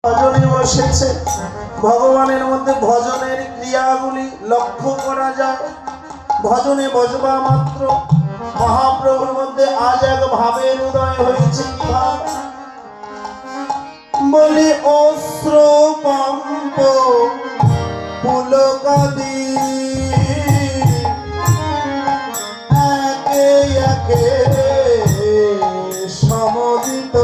ভজনে বসেছে। ভগবানের মধ্যে ভজনের ক্রিয়াগুলি লক্ষ্য করা যায়। ভজনে বসবা মাত্র মহাপ্রভুর মধ্যে আজ এক ভাবের উদয় হয়েছে। কি ভাব? বলি অশ্র কম্প পুলকাদি একে একে সমদিত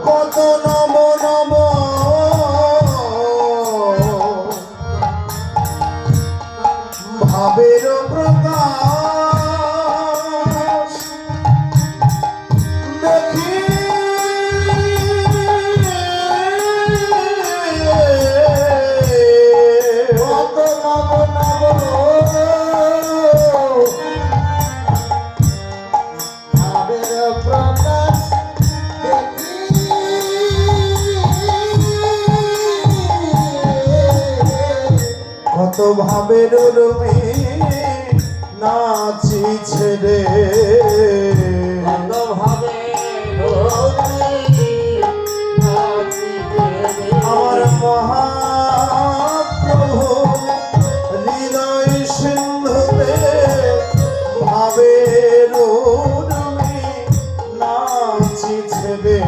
কত নম নম ভাবের প্রকাশ দেখি কত নম নম ভাবের প্রকাশ কত ভাবের রূপে নাচিছে রে, কত ভাবের আমার মহাপ্রভু হৃদয় সিন্ধুতে ভাবের রূপে নাচিছে রে।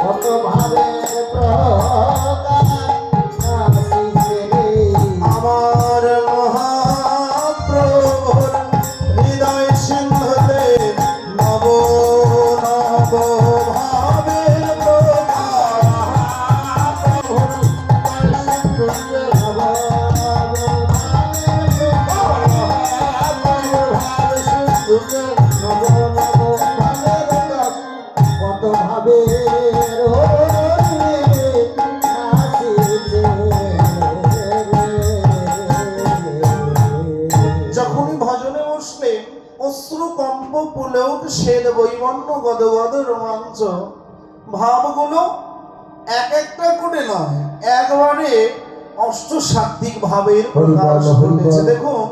কত ভাবের আমার মহাপ্রভুর হৃদয় সিন্ধুতে নব নব ভাবের কত ভাবের যখনই ভজনে বসলে অশ্রু কম্প পুলেও শ্বেত বৈবন্য গদগদ রোমাঞ্চ ভাবগুলো এক একটা করে নয়, একবারে অষ্টসাত্ত্বিক ভাবের প্রকাশ ঘটেছে। দেখুন,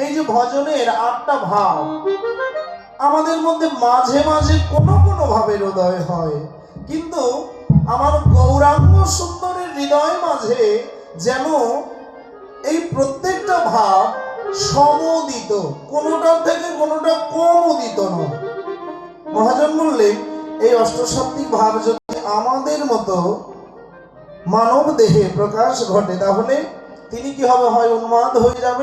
এই যে ভজনের ৮টা ভাব আমাদের মধ্যে মাঝে মাঝে কোনো কোনো ভাবের উদয় হয়, কিন্তু আমার গৌরাঙ্গ সুন্দরের হৃদয় মাঝে যেন এই প্রত্যেকটা ভাব সমদিত, কোনোটার থেকে কোনোটা কম উদিত নয়। মহাজন বললেন এই অষ্টসাত্ত্বিক ভাব যদি আমাদের মতো মানব দেহে প্রকাশ ঘটে তাহলে তিনি কি হবে, হয় উন্মাদ হয়ে যাবে,